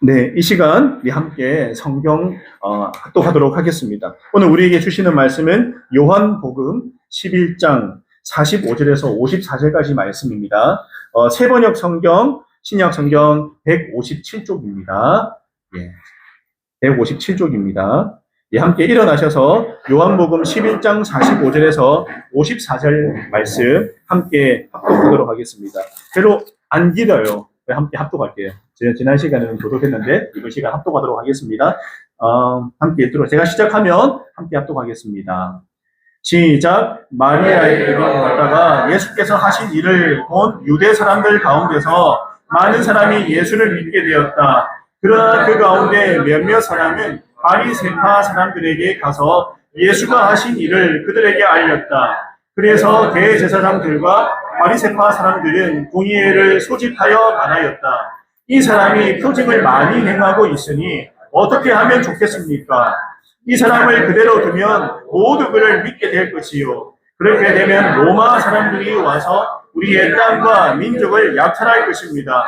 네, 이 시간 우리 함께 성경 합독하도록 하겠습니다. 오늘 우리에게 주시는 말씀은 요한복음 11장 45절에서 54절까지 말씀입니다. 세번역 성경, 신약 성경 157쪽입니다. 예, 157쪽입니다. 예, 함께 일어나셔서 요한복음 11장 45절에서 54절 말씀 함께 합독하도록 하겠습니다. 별로 안 길어요. 함께 합독할게요. 제가 지난 시간에는 교독했는데 이번 시간 합독하도록 하겠습니다. 함께 읽도록 제가 시작하면 함께 합독하겠습니다. 시작. 마리아에게 갔다가 예수께서 하신 일을 본 유대 사람들 가운데서 많은 사람이 예수를 믿게 되었다. 그러나 그 가운데 몇몇 사람은 바리새파 사람들에게 가서 예수가 하신 일을 그들에게 알렸다. 그래서 대제사장들과 바리새파 사람들은 공의회를 소집하여 말하였다. 이 사람이 표징을 많이 행하고 있으니 어떻게 하면 좋겠습니까? 이 사람을 그대로 두면 모두 그를 믿게 될 것이요. 그렇게 되면 로마 사람들이 와서 우리의 땅과 민족을 약탈할 것입니다.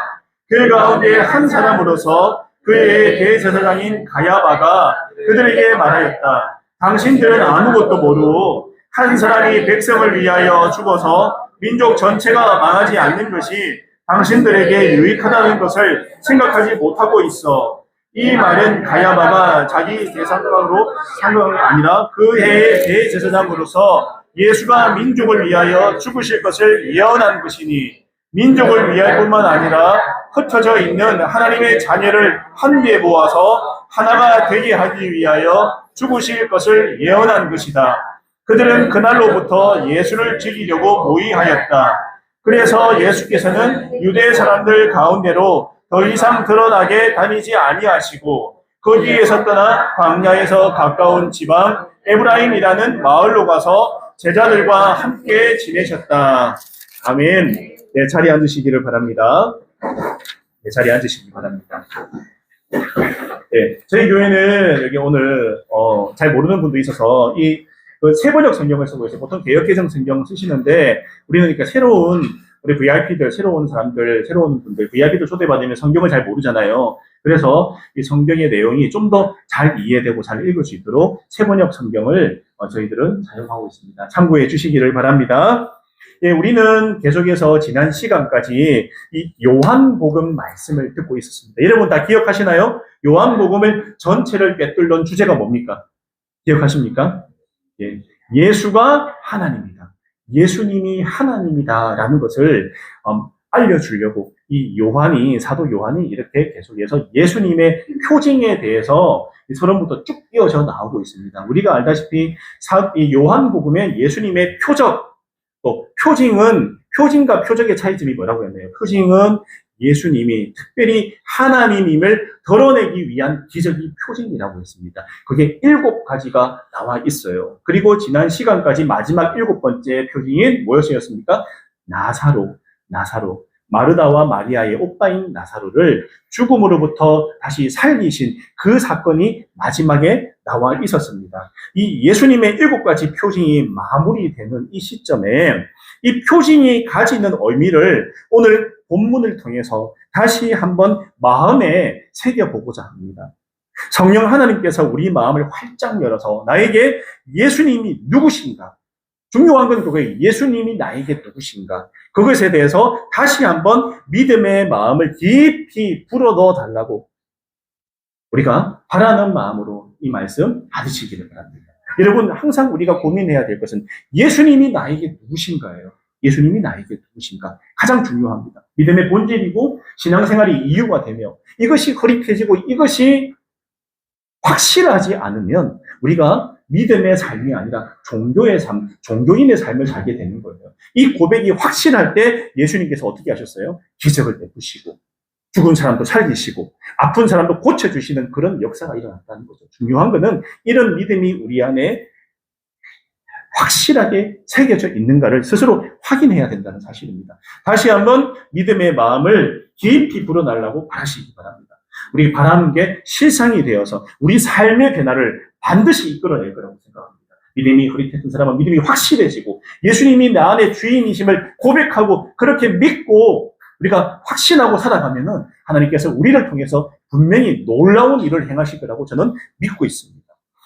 그 가운데 한 사람으로서 그의 대제사장인 가야바가 그들에게 말하였다. 당신들은 아무것도 모르고 한 사람이 백성을 위하여 죽어서 민족 전체가 망하지 않는 것이 당신들에게 유익하다는 것을 생각하지 못하고 있어. 이 말은 가야바가 자기 대상으로 상관이 아니라 그 해의 대제사장으로서 예수가 민족을 위하여 죽으실 것을 예언한 것이니 민족을 위할 뿐만 아니라 흩어져 있는 하나님의 자녀를 한데 모아서 하나가 되게 하기 위하여 죽으실 것을 예언한 것이다. 그들은 그날로부터 예수를 죽이려고 모의하였다. 그래서 예수께서는 유대 사람들 가운데로 더 이상 드러나게 다니지 아니하시고 거기에서 떠나 광야에서 가까운 지방 에브라임이라는 마을로 가서 제자들과 함께 지내셨다. 아멘. 네, 자리에 앉으시기를 바랍니다. 네, 자리에 앉으시기 바랍니다. 네, 저희 교회는 여기 오늘 잘 모르는 분도 있어서 그 세번역 성경을 쓰고 있어요. 보통 개역개정 성경 쓰시는데 우리는 그러니까 새로운 우리 VIP들, 새로운 사람들, 새로운 분들, VIP들 초대받으면 성경을 잘 모르잖아요. 그래서 이 성경의 내용이 좀 더 잘 이해되고 잘 읽을 수 있도록 세번역 성경을 저희들은 사용하고 있습니다. 참고해 주시기를 바랍니다. 예, 우리는 계속해서 지난 시간까지 이 요한복음 말씀을 듣고 있었습니다. 여러분 다 기억하시나요? 요한복음을 전체를 꿰뚫는 주제가 뭡니까? 기억하십니까? 예, 예수가 하나님이다. 예수님이 하나님이다라는 것을 알려주려고 이 사도 요한이 이렇게 계속해서 예수님의 표징에 대해서 서론부터 쭉 이어져 나오고 있습니다. 우리가 알다시피 이 요한복음에 예수님의 표적, 또 표징과 표적의 차이점이 뭐라고 했나요? 표징은 예수님이 특별히 하나님임을 드러내기 위한 기적이 표징이라고 했습니다. 그게 7가지가 나와 있어요. 그리고 지난 시간까지 마지막 7번째 표징인 무엇이었습니까? 나사로. 마르다와 마리아의 오빠인 나사로를 죽음으로부터 다시 살리신 그 사건이 마지막에 나와 있었습니다. 이 예수님의 7가지 표징이 마무리되는 이 시점에 이 표징이 가지는 의미를 오늘 본문을 통해서 다시 한번 마음에 새겨보고자 합니다. 성령 하나님께서 우리 마음을 활짝 열어서 나에게 예수님이 누구신가? 중요한 건 그거예요. 예수님이 나에게 누구신가? 그것에 대해서 다시 한번 믿음의 마음을 깊이 불어넣어 달라고 우리가 바라는 마음으로 이 말씀 받으시기를 바랍니다. 여러분 항상 우리가 고민해야 될 것은 예수님이 나에게 누구신가예요. 예수님이 나에게 누구신가? 가장 중요합니다. 믿음의 본질이고 신앙생활이 이유가 되며 이것이 흐릿해지고 이것이 확실하지 않으면 우리가 믿음의 삶이 아니라 종교의 삶, 종교인의 삶을 살게 되는 거예요. 이 고백이 확실할 때 예수님께서 어떻게 하셨어요? 기적을 베푸시고 죽은 사람도 살리시고 아픈 사람도 고쳐주시는 그런 역사가 일어났다는 거죠. 중요한 거는 이런 믿음이 우리 안에 확실하게 새겨져 있는가를 스스로 확인해야 된다는 사실입니다. 다시 한번 믿음의 마음을 깊이 불어넣으려고 바라시기 바랍니다. 우리 바라는 게 실상이 되어서 우리 삶의 변화를 반드시 이끌어낼 거라고 생각합니다. 믿음이 흐릿했던 사람은 믿음이 확실해지고 예수님이 내 안에 주인이심을 고백하고 그렇게 믿고 우리가 확신하고 살아가면은 하나님께서 우리를 통해서 분명히 놀라운 일을 행하실 거라고 저는 믿고 있습니다.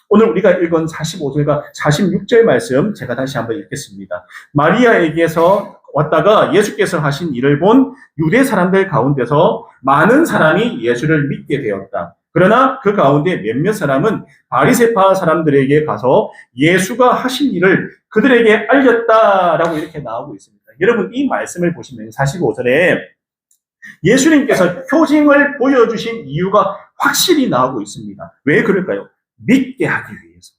오늘 우리가 읽은 45절과 46절 말씀 제가 다시 한번 읽겠습니다. 마리아에게서 왔다가 예수께서 하신 일을 본 유대 사람들 가운데서 많은 사람이 예수를 믿게 되었다. 그러나 그 가운데 몇몇 사람은 바리새파 사람들에게 가서 예수가 하신 일을 그들에게 알렸다라고 이렇게 나오고 있습니다. 여러분 이 말씀을 보시면 45절에 예수님께서 표징을 보여주신 이유가 확실히 나오고 있습니다. 왜 그럴까요? 믿게 하기 위해서.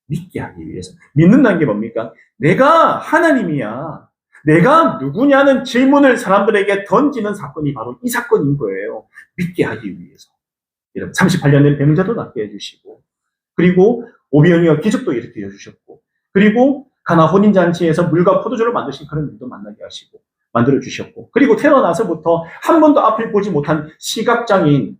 믿게 하기 위해서. 믿는다는 게 뭡니까? 내가 하나님이야. 내가 누구냐는 질문을 사람들에게 던지는 사건이 바로 이 사건인 거예요. 믿게 하기 위해서. 38년 된 병자도 낫게 해주시고, 그리고 오병이어 기적도 이렇게 해주셨고, 그리고 가나 혼인잔치에서 물과 포도주를 만드신 그런 일도 만나게 하시고, 만들어주셨고, 그리고 태어나서부터 한 번도 앞을 보지 못한 시각장애인,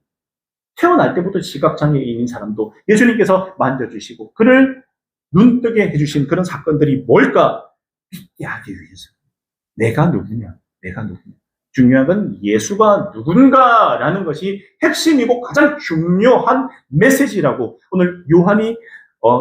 태어날 때부터 시각장애인인 사람도 예수님께서 만져주시고, 그를 눈뜨게 해주신 그런 사건들이 뭘까? 믿게 하기 위해서. 내가 누구냐? 내가 누구냐? 중요한 건 예수가 누군가라는 것이 핵심이고 가장 중요한 메시지라고 오늘 요한이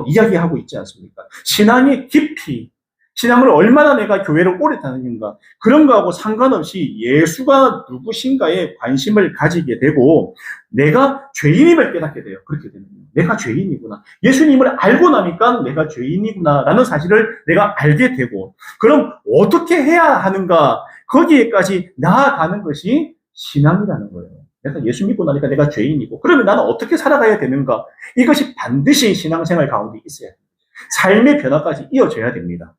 이야기하고 있지 않습니까? 신앙의 깊이, 신앙을 얼마나 내가 교회를 오래 다니는가, 그런 거하고 상관없이 예수가 누구신가에 관심을 가지게 되고 내가 죄인임을 깨닫게 돼요. 그렇게 되면 내가 죄인이구나. 예수님을 알고 나니까 내가 죄인이구나라는 사실을 내가 알게 되고, 그럼 어떻게 해야 하는가, 거기에까지 나아가는 것이 신앙이라는 거예요. 내가 예수 믿고 나니까 내가 죄인이고, 그러면 나는 어떻게 살아가야 되는가, 이것이 반드시 신앙생활 가운데 있어야 됩니다. 삶의 변화까지 이어져야 됩니다.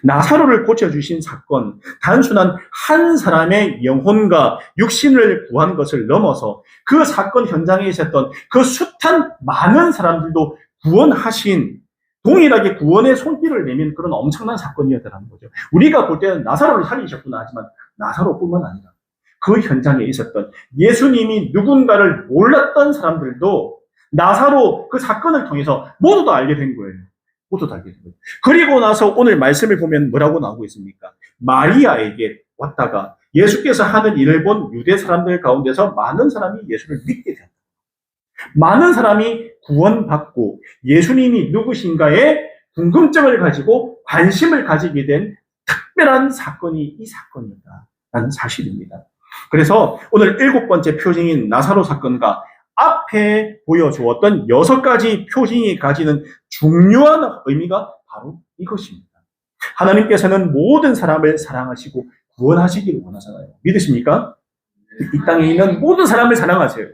나사로를 고쳐주신 사건, 단순한 한 사람의 영혼과 육신을 구한 것을 넘어서 그 사건 현장에 있었던 그 숱한 많은 사람들도 구원하신, 동일하게 구원의 손길을 내민 그런 엄청난 사건이었다는 거죠. 우리가 볼 때는 나사로를 살리셨구나 하지만 나사로뿐만 아니라 그 현장에 있었던 예수님이 누군가를 몰랐던 사람들도 나사로 그 사건을 통해서 모두 다 알게 된 거예요. 모두 다 알게 된 거예요. 그리고 나서 오늘 말씀을 보면 뭐라고 나오고 있습니까? 마리아에게 왔다가 예수께서 하는 일을 본 유대 사람들 가운데서 많은 사람이 예수를 믿게 되었다. 많은 사람이 구원받고 예수님이 누구신가에 궁금증을 가지고 관심을 가지게 된 특별한 사건이 이 사건이다라는 사실입니다. 그래서 오늘 7번째 표징인 나사로 사건과 앞에 보여주었던 6가지 표징이 가지는 중요한 의미가 바로 이것입니다. 하나님께서는 모든 사람을 사랑하시고 구원하시기를 원하잖아요. 믿으십니까? 이 땅에 있는 모든 사람을 사랑하세요.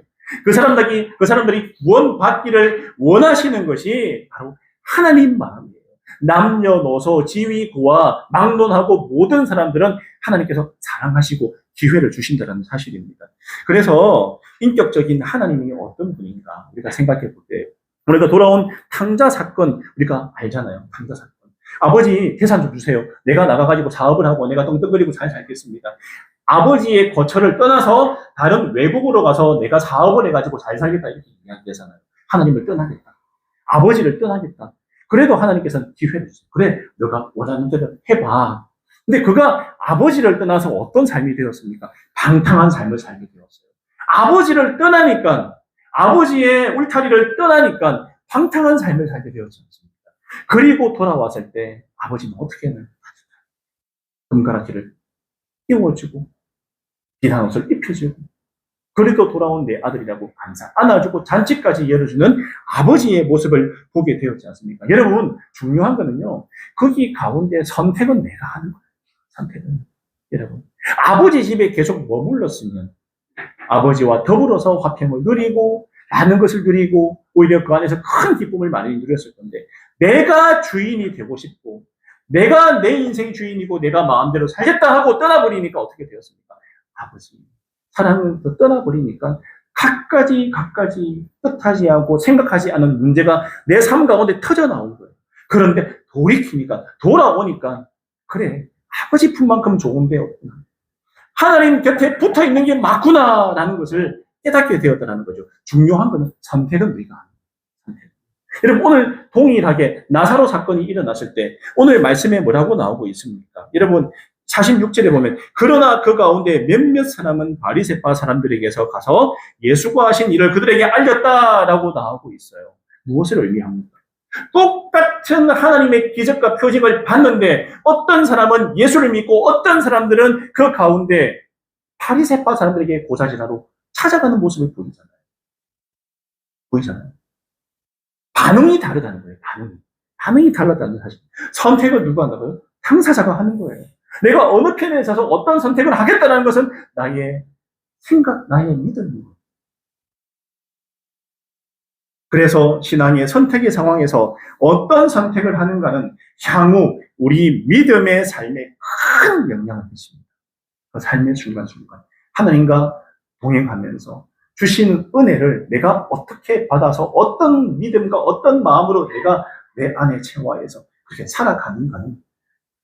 그 사람들이 구원받기를 원하시는 것이 바로 하나님 마음이에요. 남녀노소, 지위, 고아, 막론하고 모든 사람들은 하나님께서 사랑하시고 기회를 주신다는 사실입니다. 그래서 인격적인 하나님이 어떤 분인가 우리가 생각해 볼 때, 우리가 돌아온 탕자 사건 우리가 알잖아요. 탕자 사건. 아버지 재산 좀 주세요. 내가 나가가지고 사업을 하고 내가 떵떵거리고 잘 살겠습니다. 아버지의 거처를 떠나서 다른 외국으로 가서 내가 사업을 해가지고 잘 살겠다 이렇게 이야기하잖아요. 하나님을 떠나겠다. 아버지를 떠나겠다. 그래도 하나님께서는 기회를 주세요. 그래, 너가 원하는 대로 해봐. 근데 그가 아버지를 떠나서 어떤 삶이 되었습니까? 방탕한 삶을 살게 되었어요. 아버지를 떠나니까, 아버지의 울타리를 떠나니까 방탕한 삶을 살게 되었지 않습니까? 그리고 돌아왔을 때 아버지는 어떻게 했나요? 금가락지를 띄워주고 비단 옷을 입혀주고, 그래도 돌아온 내 아들이라고 안아주고 잔치까지 열어주는 아버지의 모습을 보게 되었지 않습니까? 여러분, 중요한 거는요, 거기 가운데 선택은 내가 하는 거예요. 선택은. 여러분, 아버지 집에 계속 머물렀으면 아버지와 더불어서 화평을 누리고 많은 것을 누리고 오히려 그 안에서 큰 기쁨을 많이 누렸을 건데, 내가 주인이 되고 싶고 내가 내 인생 주인이고 내가 마음대로 살겠다 하고 떠나버리니까 어떻게 되었습니까? 아버지 사랑을 떠나버리니까 갖가지 뜻하지 않고 생각하지 않은 문제가 내 삶 가운데 터져 나온 거예요. 그런데 돌아오니까 그래, 아버지 품만큼 좋은 데 없구나, 하나님 곁에 붙어 있는 게 맞구나라는 것을 깨닫게 되었다는 거죠. 중요한 것은 선택은 우리가 하는 거예요. 여러분, 오늘 동일하게 나사로 사건이 일어났을 때 오늘 말씀에 뭐라고 나오고 있습니까? 여러분, 46절에 보면 그러나 그 가운데 몇몇 사람은 바리새파 사람들에게서 가서 예수가 하신 일을 그들에게 알렸다라고 나오고 있어요. 무엇을 의미합니까? 똑같은 하나님의 기적과 표징을 봤는데 어떤 사람은 예수를 믿고 어떤 사람들은 그 가운데 바리새파 사람들에게 고사지나로 찾아가는 모습을 보이잖아요. 반응이 다르다는 거예요. 반응이 달랐다는 사실. 선택을 누가 한다고요? 당사자가 하는 거예요. 내가 어느 편에 서서 어떤 선택을 하겠다는 것은 나의 생각, 나의 믿음입니다. 그래서 신앙의 선택의 상황에서 어떤 선택을 하는가는 향후 우리 믿음의 삶에 큰 영향을 미칩니다. 그 삶의 순간순간 하나님과 동행하면서 주시는 은혜를 내가 어떻게 받아서 어떤 믿음과 어떤 마음으로 내가 내 안에 체화해서 그렇게 살아가는가는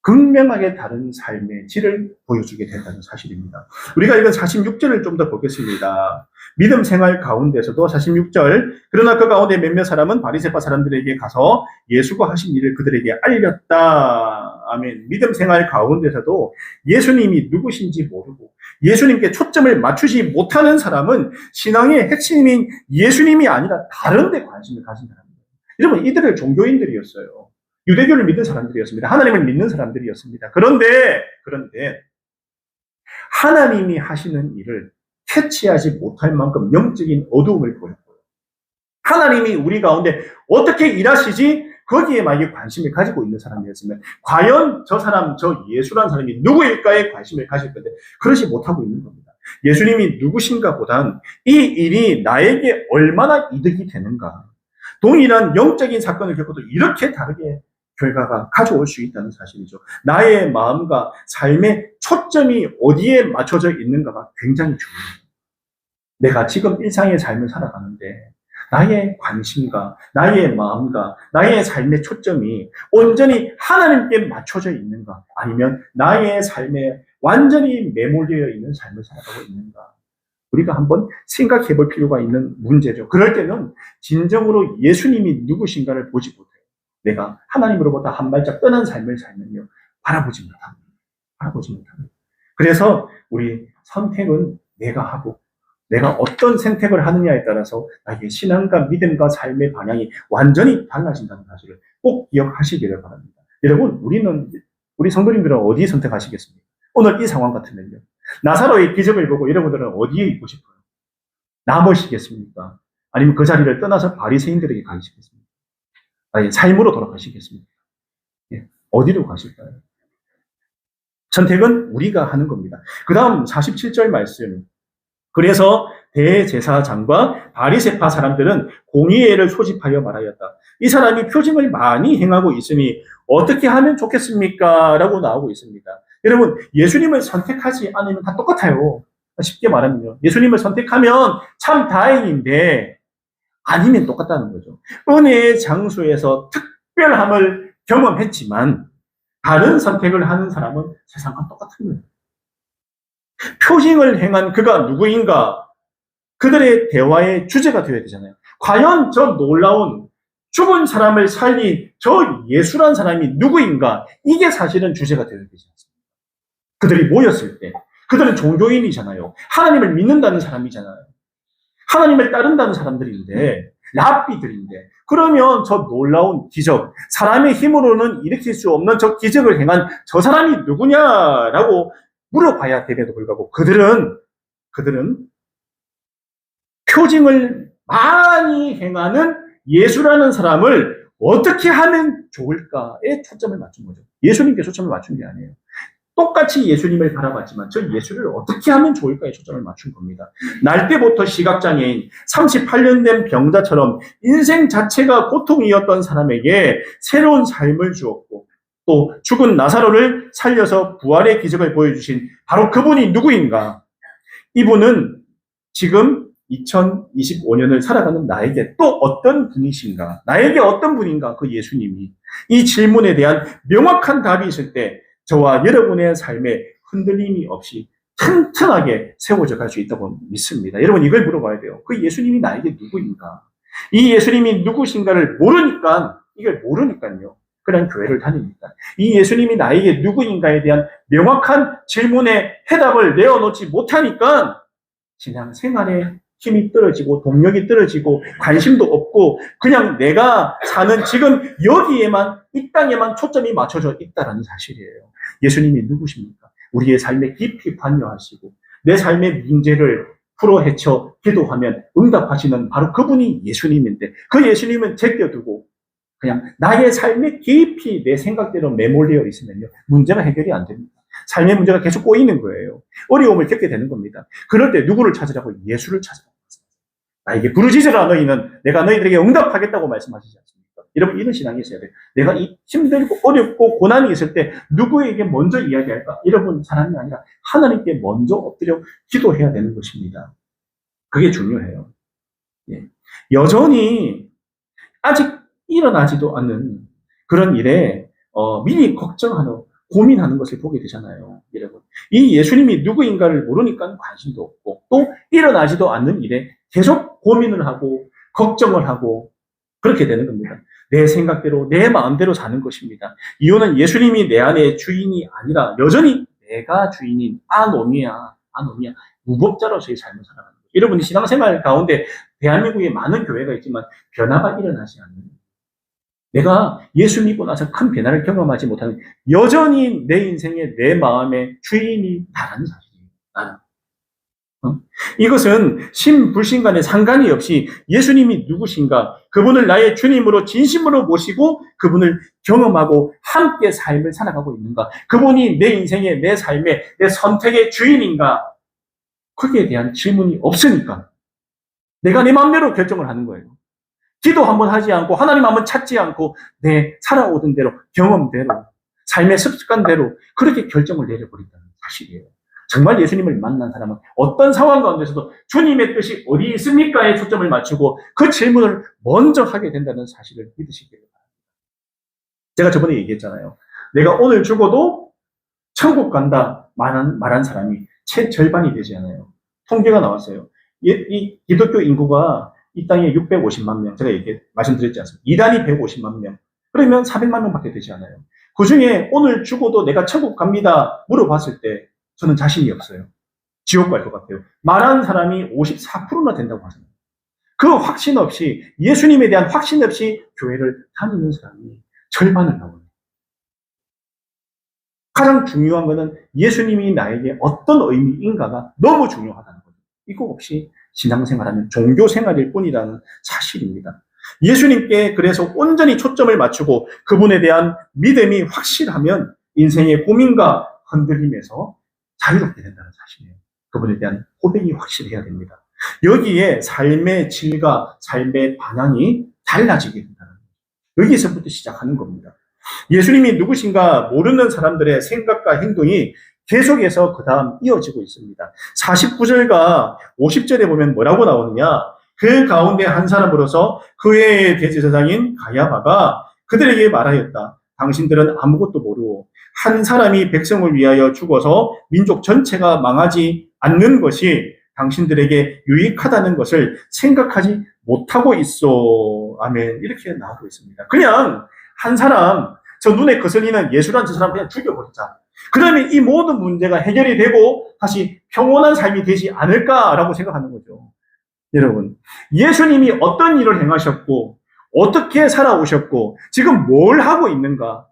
극명하게 다른 삶의 질을 보여주게 된다는 사실입니다. 우리가 이건 46절을 좀 더 보겠습니다. 믿음 생활 가운데서도 46절 그러나 그 가운데 몇몇 사람은 바리새파 사람들에게 가서 예수가 하신 일을 그들에게 알렸다. 아멘. 믿음 생활 가운데서도 예수님이 누구신지 모르고 예수님께 초점을 맞추지 못하는 사람은 신앙의 핵심인 예수님이 아니라 다른 데 관심을 가진 사람입니다. 여러분 이들은 종교인들이었어요. 유대교를 믿는 사람들이었습니다. 하나님을 믿는 사람들이었습니다. 그런데 하나님이 하시는 일을 캐치하지 못할 만큼 영적인 어두움을 보였고요. 하나님이 우리 가운데 어떻게 일하시지? 거기에 만약에 관심을 가지고 있는 사람이었으면 과연 저 사람, 저 예수라는 사람이 누구일까에 관심을 가질 건데 그러지 못하고 있는 겁니다. 예수님이 누구신가 보단 이 일이 나에게 얼마나 이득이 되는가. 동일한 영적인 사건을 겪어도 이렇게 다르게 결과가 가져올 수 있다는 사실이죠. 나의 마음과 삶의 초점이 어디에 맞춰져 있는가가 굉장히 중요해요. 내가 지금 일상의 삶을 살아가는데 나의 관심과 나의 마음과 나의 삶의 초점이 온전히 하나님께 맞춰져 있는가 아니면 나의 삶에 완전히 매몰되어 있는 삶을 살아가고 있는가 우리가 한번 생각해 볼 필요가 있는 문제죠. 그럴 때는 진정으로 예수님이 누구신가를 보지 못해요. 내가 하나님으로부터 한 발짝 떠난 삶을 살면요. 바라보지 못합니다. 그래서 우리 선택은 내가 하고 내가 어떤 선택을 하느냐에 따라서 나에게 신앙과 믿음과 삶의 방향이 완전히 달라진다는 사실을 꼭 기억하시기를 바랍니다. 여러분, 우리 성도님들은 어디 선택하시겠습니까? 오늘 이 상황 같으면요. 나사로의 기적을 보고 여러분들은 어디에 있고 싶어요? 남으시겠습니까? 아니면 그 자리를 떠나서 바리새인들에게 가시겠습니까? 아니, 삶으로 돌아가시겠습니까? 예, 어디로 가실까요? 선택은 우리가 하는 겁니다. 그 다음 47절 말씀. 그래서 대제사장과 바리새파 사람들은 공의회를 소집하여 말하였다. 이 사람이 표징을 많이 행하고 있으니 어떻게 하면 좋겠습니까? 라고 나오고 있습니다. 여러분, 예수님을 선택하지 않으면 다 똑같아요. 쉽게 말하면요. 예수님을 선택하면 참 다행인데 아니면 똑같다는 거죠. 은혜의 장소에서 특별함을 경험했지만 다른 선택을 하는 사람은 세상과 똑같은 거예요. 표징을 행한 그가 누구인가? 그들의 대화의 주제가 되어야 되잖아요. 과연 저 놀라운 죽은 사람을 살린 저 예수란 사람이 누구인가? 이게 사실은 주제가 되어야 되지 않습니까? 그들이 모였을 때 그들은 종교인이잖아요. 하나님을 믿는다는 사람이잖아요. 하나님을 따른다는 사람들인데 랍비들인데 그러면 저 놀라운 기적, 사람의 힘으로는 일으킬 수 없는 저 기적을 행한 저 사람이 누구냐라고 물어봐야 됨에도 불구하고 그들은 표징을 많이 행하는 예수라는 사람을 어떻게 하면 좋을까에 초점을 맞춘 거죠. 예수님께 초점을 맞춘 게 아니에요. 똑같이 예수님을 바라봤지만 저 예수를 어떻게 하면 좋을까에 초점을 맞춘 겁니다. 날 때부터 시각장애인, 38년 된 병자처럼 인생 자체가 고통이었던 사람에게 새로운 삶을 주었고 또 죽은 나사로를 살려서 부활의 기적을 보여주신 바로 그분이 누구인가? 이분은 지금 2025년을 살아가는 나에게 또 어떤 분이신가? 나에게 어떤 분인가? 그 예수님이. 이 질문에 대한 명확한 답이 있을 때 저와 여러분의 삶에 흔들림이 없이 튼튼하게 세워져 갈 수 있다고 믿습니다. 여러분 이걸 물어봐야 돼요. 그 예수님이 나에게 누구인가? 이 예수님이 누구신가를 모르니까요. 그런 교회를 다닙니다. 이 예수님이 나에게 누구인가에 대한 명확한 질문에 해답을 내어놓지 못하니까 신앙생활에 힘이 떨어지고 동력이 떨어지고 관심도 없고 그냥 내가 사는 지금 여기에만 이 땅에만 초점이 맞춰져 있다는 사실이에요. 예수님이 누구십니까? 우리의 삶에 깊이 관여하시고 내 삶의 문제를 풀어 헤쳐 기도하면 응답하시는 바로 그분이 예수님인데 그 예수님은 제껴두고 그냥 나의 삶에 깊이 내 생각대로 매몰되어 있으면요. 문제가 해결이 안 됩니다. 삶의 문제가 계속 꼬이는 거예요. 어려움을 겪게 되는 겁니다. 그럴 때 누구를 찾으라고? 예수를 찾으라고. 나에게 부르짖으라 너희는 내가 너희들에게 응답하겠다고 말씀하시지 않습니까? 여러분 이런 신앙이 있어야 돼요. 내가 힘들고 어렵고 고난이 있을 때 누구에게 먼저 이야기할까? 여러분 사람이 아니라 하나님께 먼저 엎드려 기도해야 되는 것입니다. 그게 중요해요. 예. 여전히 아직 일어나지도 않는 그런 일에 미리 걱정하는 고민하는 것을 보게 되잖아요. 여러분 이 예수님이 누구인가를 모르니까 관심도 없고 또 일어나지도 않는 일에 계속 고민을 하고 걱정을 하고 그렇게 되는 겁니다. 내 생각대로 내 마음대로 사는 것입니다. 이유는 예수님이 내 안의 주인이 아니라 여전히 내가 주인인 아노미야 무법자로서의 삶을 살아가는 거예요. 여러분이 신앙생활 가운데 대한민국에 많은 교회가 있지만 변화가 일어나지 않는 내가 예수 믿고 나서 큰 변화를 경험하지 못하는 여전히 내 인생의 내 마음의 주인이 나라는 사실이에요. 나는. 이것은 신불신 간에 상관이 없이 예수님이 누구신가 그분을 나의 주님으로 진심으로 모시고 그분을 경험하고 함께 삶을 살아가고 있는가 그분이 내 인생의 내 삶의 내 선택의 주인인가 거기에 대한 질문이 없으니까 내가 내 마음대로 결정을 하는 거예요. 기도 한번 하지 않고 하나님 한번 찾지 않고 내 살아오던 대로 경험대로 삶의 습관대로 그렇게 결정을 내려버린다는 사실이에요. 정말 예수님을 만난 사람은 어떤 상황 가운데서도 주님의 뜻이 어디 있습니까에 초점을 맞추고 그 질문을 먼저 하게 된다는 사실을 믿으시기 바랍니다. 제가 저번에 얘기했잖아요. 내가 오늘 죽어도 천국 간다 말한 사람이 채 절반이 되지 않아요. 통계가 나왔어요. 이 기독교 인구가 이 땅에 650만 명, 제가 말씀드렸지 않습니까? 이단이 150만 명. 그러면 400만 명밖에 되지 않아요. 그 중에 오늘 죽어도 내가 천국 갑니다 물어봤을 때 저는 자신이 없어요. 지옥 갈 것 같아요. 말한 사람이 54%나 된다고 하잖아요. 그 확신 없이, 예수님에 대한 확신 없이 교회를 다니는 사람이 절반을 넘어요. 가장 중요한 것은 예수님이 나에게 어떤 의미인가가 너무 중요하다는 거죠. 이거 없이 신앙생활하면 종교생활일 뿐이라는 사실입니다. 예수님께 그래서 온전히 초점을 맞추고 그분에 대한 믿음이 확실하면 인생의 고민과 흔들림에서 자유롭게 된다는 사실이에요. 그분에 대한 고백이 확실해야 됩니다. 여기에 삶의 질과 삶의 방향이 달라지게 된다는 거예요. 여기서부터 시작하는 겁니다. 예수님이 누구신가 모르는 사람들의 생각과 행동이 계속해서 그 다음 이어지고 있습니다. 49절과 50절에 보면 뭐라고 나오느냐? 그 가운데 한 사람으로서 그의 대제사장인 가야바가 그들에게 말하였다. 당신들은 아무것도 모르고 한 사람이 백성을 위하여 죽어서 민족 전체가 망하지 않는 것이 당신들에게 유익하다는 것을 생각하지 못하고 있어. 아멘. 이렇게 나오고 있습니다. 그냥 한 사람, 저 눈에 거슬리는 예수란 저 사람 그냥 죽여버리자. 그러면 이 모든 문제가 해결이 되고 다시 평온한 삶이 되지 않을까라고 생각하는 거죠. 여러분, 예수님이 어떤 일을 행하셨고 어떻게 살아오셨고 지금 뭘 하고 있는가?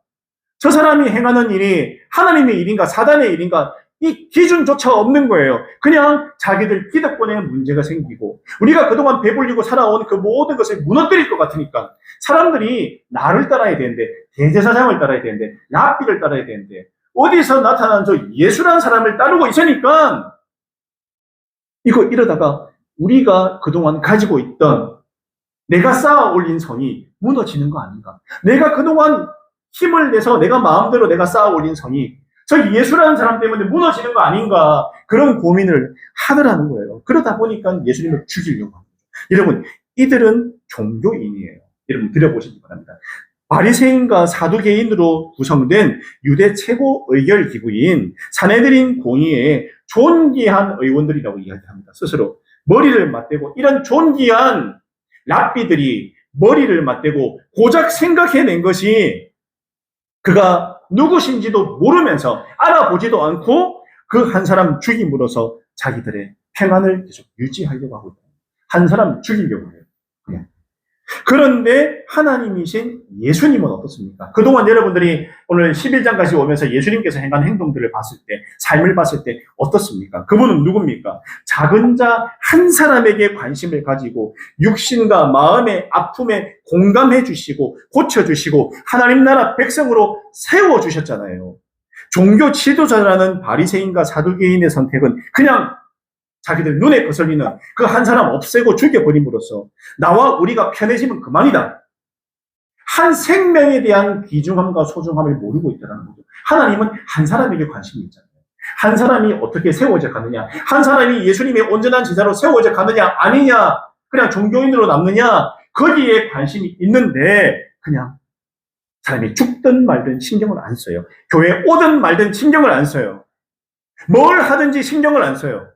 저 사람이 행하는 일이 하나님의 일인가 사단의 일인가? 이 기준조차 없는 거예요. 그냥 자기들 기득권에 문제가 생기고 우리가 그동안 배불리고 살아온 그 모든 것을 무너뜨릴 것 같으니까 사람들이 나를 따라야 되는데 대제사장을 따라야 되는데 랍비를 따라야 되는데 어디서 나타난 저 예수라는 사람을 따르고 있으니까 이거 이러다가 우리가 그동안 가지고 있던 내가 쌓아 올린 성이 무너지는 거 아닌가? 내가 그동안 힘을 내서 내가 마음대로 내가 쌓아 올린 성이 저 예수라는 사람 때문에 무너지는 거 아닌가? 그런 고민을 하더라는 거예요. 그러다 보니까 예수님을 죽이려고 합니다. 여러분, 이들은 종교인이에요. 여러분 들어보시기 바랍니다. 바리새인과 사두개인으로 구성된 유대 최고 의결 기구인 사내들인 공의의 존귀한 의원들이라고 이야기합니다. 스스로 머리를 맞대고 이런 존귀한 랍비들이 머리를 맞대고 고작 생각해낸 것이 그가 누구신지도 모르면서 알아보지도 않고 그 한 사람 죽임으로써 자기들의 평안을 계속 유지하려고 하고 있다. 한 사람 죽이려고 해요. 그냥. 그런데 하나님이신 예수님은 어떻습니까? 그동안 여러분들이 오늘 11장까지 오면서 예수님께서 행한 행동들을 봤을 때, 삶을 봤을 때 어떻습니까? 그분은 누굽니까? 작은 자 한 사람에게 관심을 가지고 육신과 마음의 아픔에 공감해 주시고 고쳐주시고 하나님 나라 백성으로 세워주셨잖아요. 종교 지도자라는 바리새인과 사두개인의 선택은 그냥 자기들 눈에 거슬리는 그 한 사람 없애고 죽여버림으로써 나와 우리가 편해지면 그만이다. 한 생명에 대한 귀중함과 소중함을 모르고 있다는 거죠. 하나님은 한 사람에게 관심이 있잖아요. 한 사람이 어떻게 세워져 가느냐, 한 사람이 예수님의 온전한 제자로 세워져 가느냐 아니냐, 그냥 종교인으로 남느냐, 거기에 관심이 있는데 그냥 사람이 죽든 말든 신경을 안 써요. 교회에 오든 말든 신경을 안 써요. 뭘 하든지 신경을 안 써요.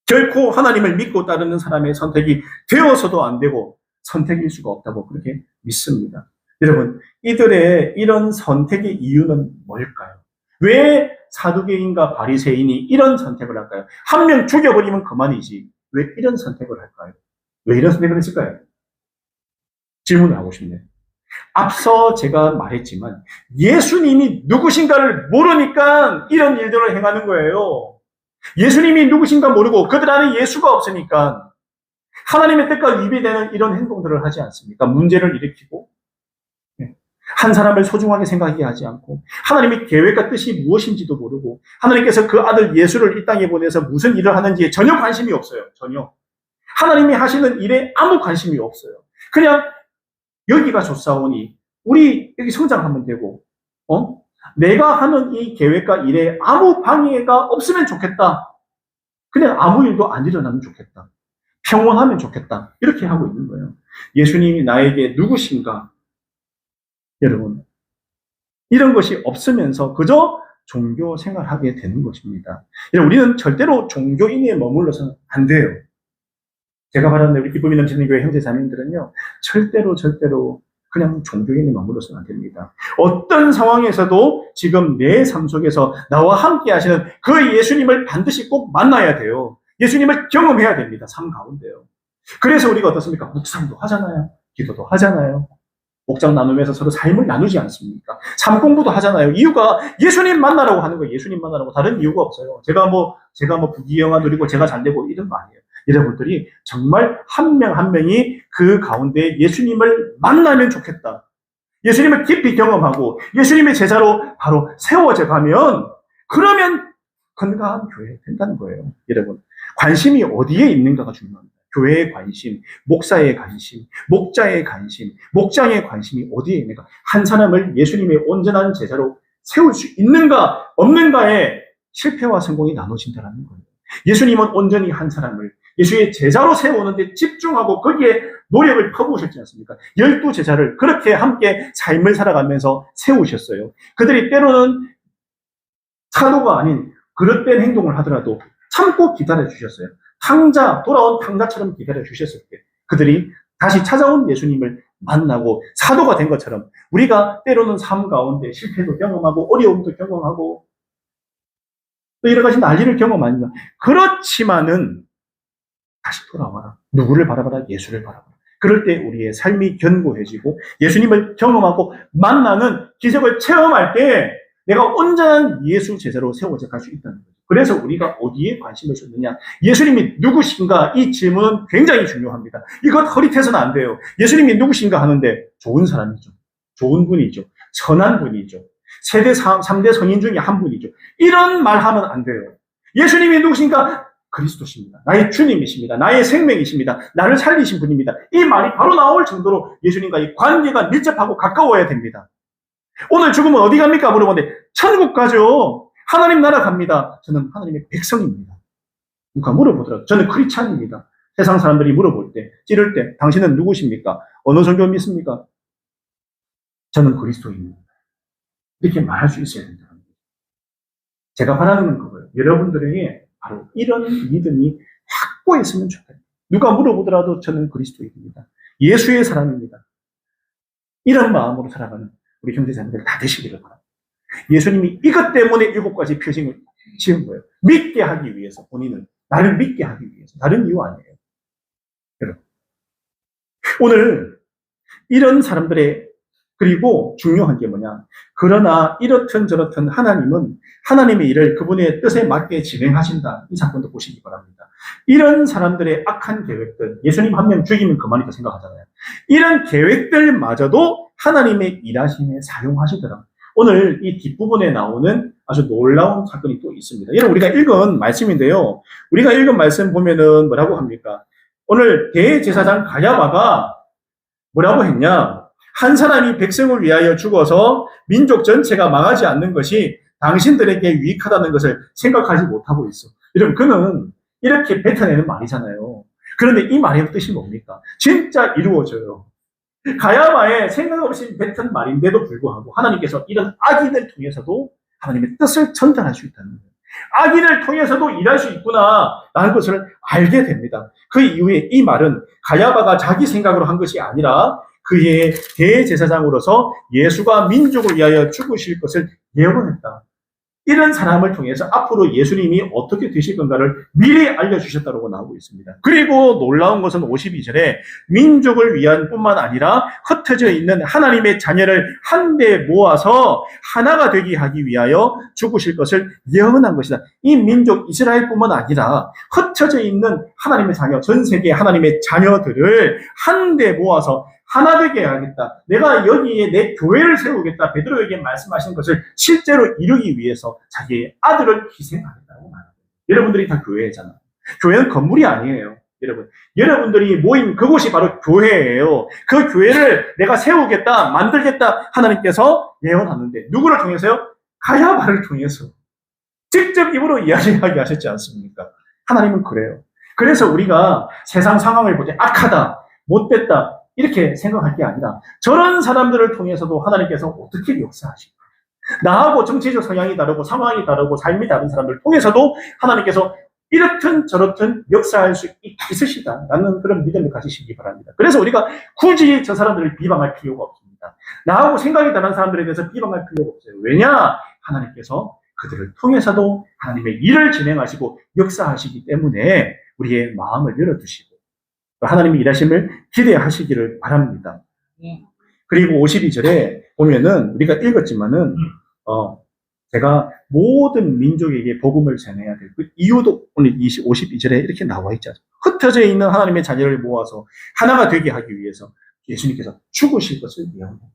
결코 하나님을 믿고 따르는 사람의 선택이 되어서도 안 되고 선택일 수가 없다고 그렇게 믿습니다. 여러분, 이들의 이런 선택의 이유는 뭘까요? 왜 사두개인과 바리새인이 이런 선택을 할까요? 한 명 죽여버리면 그만이지. 왜 이런 선택을 할까요? 왜 이런 선택을 했을까요? 질문을 하고 싶네요. 앞서 제가 말했지만 예수님이 누구신가를 모르니까 이런 일들을 행하는 거예요. 예수님이 누구신가 모르고 그들 안에 예수가 없으니까 하나님의 뜻과 위배되는 이런 행동들을 하지 않습니까? 문제를 일으키고 한 사람을 소중하게 생각하게 하지 않고 하나님의 계획과 뜻이 무엇인지도 모르고 하나님께서 그 아들 예수를 이 땅에 보내서 무슨 일을 하는지에 전혀 관심이 없어요. 전혀. 하나님이 하시는 일에 아무 관심이 없어요. 그냥 여기가 좋사오니 우리 여기 성장하면 되고 내가 하는 이 계획과 일에 아무 방해가 없으면 좋겠다. 그냥 아무 일도 안 일어나면 좋겠다. 평온하면 좋겠다. 이렇게 하고 있는 거예요. 예수님이 나에게 누구신가? 여러분, 이런 것이 없으면서 그저 종교 생활하게 되는 것입니다. 우리는 절대로 종교인에 머물러서는 안 돼요. 제가 말하는 우리 기쁨이 넘치는 교회 형제 자매님들은요, 절대로 그냥 종교인에 머물러서는 안 됩니다. 어떤 상황에서도 지금 내 삶 속에서 나와 함께 하시는 그 예수님을 반드시 꼭 만나야 돼요. 예수님을 경험해야 됩니다. 삶 가운데요. 그래서 우리가 어떻습니까? 묵상도 하잖아요. 기도도 하잖아요. 목장 나누면서 서로 삶을 나누지 않습니까? 삶 공부도 하잖아요. 이유가 예수님 만나라고 하는 거예요. 예수님 만나라고. 다른 이유가 없어요. 제가 뭐 부귀영화 누리고 제가 잘 되고 이런 거 아니에요. 여러분들이 정말 한 명 한 명이 그 가운데 예수님을 만나면 좋겠다. 예수님을 깊이 경험하고 예수님의 제자로 바로 세워져 가면 그러면 건강한 교회 된다는 거예요. 여러분, 관심이 어디에 있는가가 중요합니다. 교회의 관심, 목사의 관심, 목자의 관심, 목장의 관심이 어디에 있는가? 한 사람을 예수님의 온전한 제자로 세울 수 있는가 없는가에 실패와 성공이 나눠진다는 거예요. 예수님은 온전히 한 사람을 예수의 제자로 세우는데 집중하고 거기에 노력을 퍼부으셨지 않습니까? 12제자를 그렇게 함께 삶을 살아가면서 세우셨어요. 그들이 때로는 사도가 아닌 그릇된 행동을 하더라도 참고 기다려 주셨어요. 돌아온 탕자처럼 기다려 주셨을 때 그들이 다시 찾아온 예수님을 만나고 사도가 된 것처럼 우리가 때로는 삶 가운데 실패도 경험하고 어려움도 경험하고 또 여러 가지 난리를 경험하니까 그렇지만은 다시 돌아와라. 누구를 바라봐라? 예수를 바라봐라. 그럴 때 우리의 삶이 견고해지고 예수님을 경험하고 만나는 기적을 체험할 때 내가 온전한 예수 제자로 세워져 갈 수 있다는 거죠. 그래서 우리가 어디에 관심을 쏟느냐? 예수님이 누구신가? 이 질문은 굉장히 중요합니다. 이것 허릿해서는 안 돼요. 예수님이 누구신가 하는데 좋은 사람이죠. 좋은 분이죠. 선한 분이죠. 세대 3대 선인 중에 한 분이죠. 이런 말 하면 안 돼요. 예수님이 누구신가? 그리스도십니다. 나의 주님이십니다. 나의 생명이십니다. 나를 살리신 분입니다. 이 말이 바로 나올 정도로 예수님과의 관계가 밀접하고 가까워야 됩니다. 오늘 죽으면 어디 갑니까? 물어보는데 천국 가죠. 하나님 나라 갑니다. 저는 하나님의 백성입니다. 누가 물어보더라도 저는 크리스찬입니다. 세상 사람들이 물어볼 때, 찌를 때 당신은 누구십니까? 어느 종교 믿습니까? 저는 그리스도입니다. 이렇게 말할 수 있어야 된다는 거예요. 제가 바라는 거예요. 여러분들에게 바로 이런 믿음이 확고했으면 좋겠다. 누가 물어보더라도 저는 그리스도입니다. 예수의 사람입니다. 이런 마음으로 살아가는 우리 형제자매들 다 되시기를 바랍니다. 예수님이 이것 때문에 7가지 표징을 지은 거예요. 믿게 하기 위해서, 본인은 나를 믿게 하기 위해서. 다른 이유 아니에요. 여러분, 오늘 이런 사람들의, 그리고 중요한 게 뭐냐, 그러나 이렇든 저렇든 하나님은 하나님의 일을 그분의 뜻에 맞게 진행하신다. 이 사건도 보시기 바랍니다. 이런 사람들의 악한 계획들, 예수님 한 명 죽이면 그만이다 생각하잖아요. 이런 계획들마저도 하나님의 일하심에 사용하시더라. 오늘 이 뒷부분에 나오는 아주 놀라운 사건이 또 있습니다. 여러분, 우리가 읽은 말씀인데요. 우리가 읽은 말씀 보면은 뭐라고 합니까? 오늘 대제사장 가야바가 뭐라고 했냐? 한 사람이 백성을 위하여 죽어서 민족 전체가 망하지 않는 것이 당신들에게 유익하다는 것을 생각하지 못하고 있어. 여러분, 그는 이렇게 뱉어내는 말이잖아요. 그런데 이 말의 뜻이 뭡니까? 진짜 이루어져요. 가야바의 생각 없이 뱉은 말인데도 불구하고 하나님께서 이런 악인을 통해서도 하나님의 뜻을 전달할 수 있다는 거예요. 악인을 통해서도 일할 수 있구나 라는 것을 알게 됩니다. 그 이후에 이 말은 가야바가 자기 생각으로 한 것이 아니라 그의 대제사장으로서 예수가 민족을 위하여 죽으실 것을 예언했다. 이런 사람을 통해서 앞으로 예수님이 어떻게 되실 건가를 미리 알려주셨다고 나오고 있습니다. 그리고 놀라운 것은 52절에 민족을 위한 뿐만 아니라 흩어져 있는 하나님의 자녀를 한데 모아서 하나가 되게 하기 위하여 죽으실 것을 예언한 것이다. 이 민족 이스라엘뿐만 아니라 흩어져 있는 하나님의 자녀, 전 세계 하나님의 자녀들을 한데 모아서 하나 되게 해야겠다. 내가 여기에 내 교회를 세우겠다. 베드로에게 말씀하신 것을 실제로 이루기 위해서 자기의 아들을 희생하겠다고 말합니다. 여러분들이 다 교회잖아요. 교회는 건물이 아니에요. 여러분들이 모인 그곳이 바로 교회예요. 그 교회를 내가 세우겠다, 만들겠다 하나님께서 예언하는데 누구를 통해서요? 가야바를 통해서. 직접 입으로 이야기하게 하셨지 않습니까? 하나님은 그래요. 그래서 우리가 세상 상황을 볼 때 악하다, 못됐다 이렇게 생각할 게 아니라 저런 사람들을 통해서도 하나님께서 어떻게 역사하실까? 나하고 정치적 성향이 다르고 상황이 다르고 삶이 다른 사람들을 통해서도 하나님께서 이렇든 저렇든 역사할 수 있으시다라는 그런 믿음을 가지시기 바랍니다. 그래서 우리가 굳이 저 사람들을 비방할 필요가 없습니다. 나하고 생각이 다른 사람들에 대해서 비방할 필요가 없어요. 왜냐? 하나님께서 그들을 통해서도 하나님의 일을 진행하시고 역사하시기 때문에 우리의 마음을 열어두시고 하나님의 일하심을 기대하시기를 바랍니다. 그리고 52절에 보면은 우리가 읽었지만은 제가 모든 민족에게 복음을 전해야 될 그 이유도 오늘 52절에 이렇게 나와 있죠. 흩어져 있는 하나님의 자녀를 모아서 하나가 되게 하기 위해서 예수님께서 죽으실 것을 예언했다.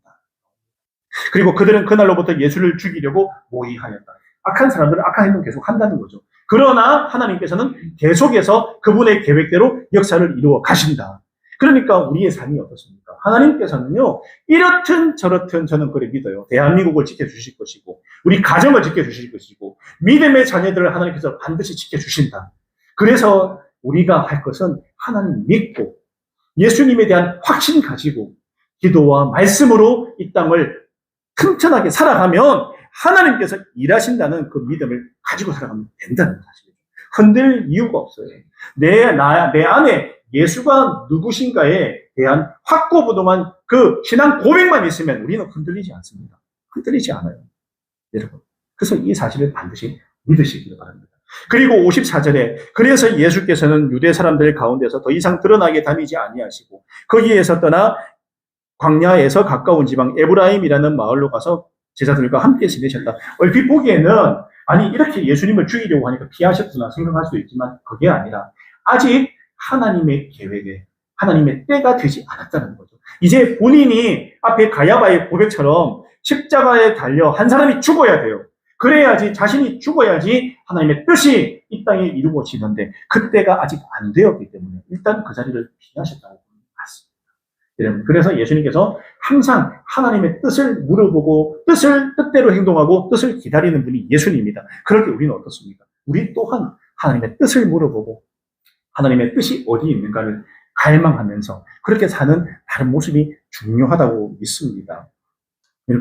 그리고 그들은 그날로부터 예수를 죽이려고 모의하였다. 악한 사람들은 악한 행동 계속 한다는 거죠. 그러나 하나님께서는 계속해서 그분의 계획대로 역사를 이루어 가신다. 그러니까 우리의 삶이 어떻습니까? 하나님께서는요, 이렇든 저렇든 저는 그래 믿어요. 대한민국을 지켜주실 것이고, 우리 가정을 지켜주실 것이고, 믿음의 자녀들을 하나님께서 반드시 지켜주신다. 그래서 우리가 할 것은 하나님 믿고, 예수님에 대한 확신 가지고, 기도와 말씀으로 이 땅을 튼튼하게 살아가면 하나님께서 일하신다는 그 믿음을 가지고 살아가면 된다는 사실이죠. 흔들 이유가 없어요. 내 안에 예수가 누구신가에 대한 확고부동한 그 신앙 고백만 있으면 우리는 흔들리지 않습니다. 흔들리지 않아요. 여러분. 그래서 이 사실을 반드시 믿으시기 바랍니다. 그리고 54절에 그래서 예수께서는 유대 사람들 가운데서 더 이상 드러나게 다니지 아니하시고 거기에서 떠나 광야에서 가까운 지방 에브라임이라는 마을로 가서 제자들과 함께 지내셨다. 얼핏 보기에는 아니 이렇게 예수님을 죽이려고 하니까 피하셨구나 생각할 수도 있지만 그게 아니라 아직 하나님의 계획에 하나님의 때가 되지 않았다는 거죠. 이제 본인이 앞에 가야바의 고백처럼 십자가에 달려 한 사람이 죽어야 돼요. 그래야지 자신이 죽어야지 하나님의 뜻이 이 땅에 이루어지는데 그때가 아직 안 되었기 때문에 일단 그 자리를 피하셨다고 봤습니다. 여러분, 그래서 예수님께서 항상 하나님의 뜻을 물어보고 뜻대로 행동하고 뜻을 기다리는 분이 예수님입니다. 그럴 때 우리는 어떻습니까? 우리 또한 하나님의 뜻을 물어보고 하나님의 뜻이 어디 있는가를 갈망하면서 그렇게 사는 다른 모습이 중요하다고 믿습니다.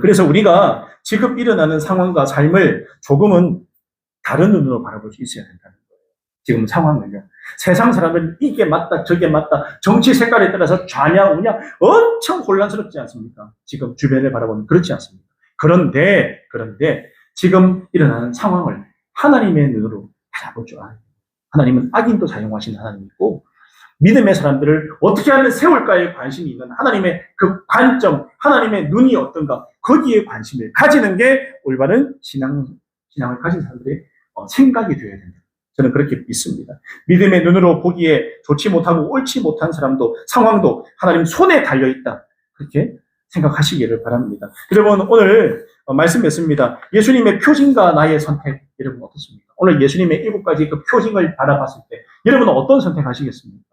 그래서 우리가 지금 일어나는 상황과 삶을 조금은 다른 눈으로 바라볼 수 있어야 된다는 거예요. 지금 상황을요. 세상 사람은 이게 맞다, 저게 맞다, 정치 색깔에 따라서 좌냐, 우냐 엄청 혼란스럽지 않습니까? 지금 주변을 바라보면 그렇지 않습니까? 그런데 지금 일어나는 상황을 하나님의 눈으로 바라보죠. 하나님은 악인도 사용하시는 하나님이고 믿음의 사람들을 어떻게 하면 세울까에 관심이 있는 하나님의 그 관점, 하나님의 눈이 어떤가 거기에 관심을 가지는 게 올바른 신앙을 가진 사람들의 생각이 되어야 된다. 저는 그렇게 믿습니다. 믿음의 눈으로 보기에 좋지 못하고 옳지 못한 사람도 상황도 하나님 손에 달려있다. 그렇게 생각하시기를 바랍니다. 여러분 오늘 말씀 맺습니다. 예수님의 표징과 나의 선택 여러분 어떻습니까? 오늘 예수님의 7가지 그 표징을 바라봤을 때 여러분은 어떤 선택하시겠습니까?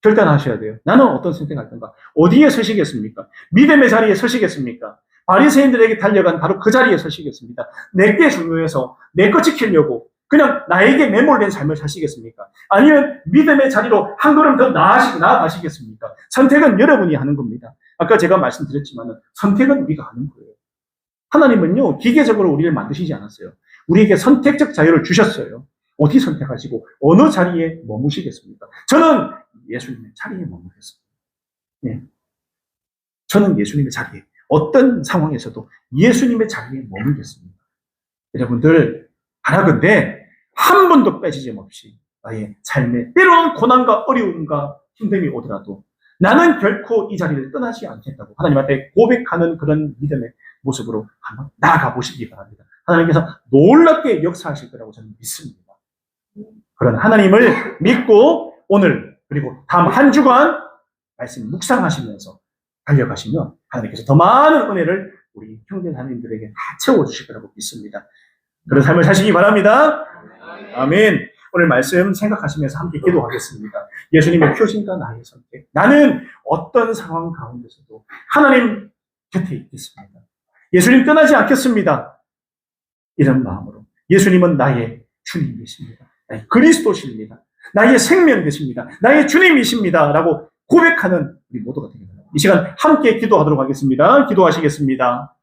결단하셔야 돼요. 나는 어떤 선택할 건가? 어디에 서시겠습니까? 믿음의 자리에 서시겠습니까? 바리새인들에게 달려간 바로 그 자리에 서시겠습니까? 내게 중요해서 내 것 지키려고 그냥 나에게 매몰된 삶을 사시겠습니까? 아니면 믿음의 자리로 한 걸음 더 나아가시겠습니까? 선택은 여러분이 하는 겁니다. 아까 제가 말씀드렸지만 선택은 우리가 하는 거예요. 하나님은요 기계적으로 우리를 만드시지 않았어요. 우리에게 선택적 자유를 주셨어요. 어디 선택하시고 어느 자리에 머무시겠습니까? 저는 예수님의 자리에 머무겠습니다. 네. 저는 예수님의 자리에 어떤 상황에서도 예수님의 자리에 머물겠습니다. 여러분들 바라건대 한 번도 빼지지 없이 나의 삶에 때로는 고난과 어려움과 힘듦이 오더라도 나는 결코 이 자리를 떠나지 않겠다고 하나님 앞에 고백하는 그런 믿음의 모습으로 한번 나아가 보시기 바랍니다. 하나님께서 놀랍게 역사하실 거라고 저는 믿습니다. 그런 하나님을 믿고 오늘 그리고 다음 한 주간 말씀 묵상하시면서 달려가시면 하나님께서 더 많은 은혜를 우리 형제 자매님들에게 다 채워주실 거라고 믿습니다. 그런 삶을 사시기 바랍니다. 아멘. 오늘 말씀 생각하시면서 함께 기도하겠습니다. 예수님의 표징과 나의 선택. 나는 어떤 상황 가운데서도 하나님 곁에 있겠습니다. 예수님 떠나지 않겠습니다. 이런 마음으로 예수님은 나의 주님이십니다. 나의 그리스도십니다. 나의 생명 되십니다. 나의 주님이십니다. 라고 고백하는 우리 모두가 되겠습니다. 이 시간 함께 기도하도록 하겠습니다. 기도하시겠습니다.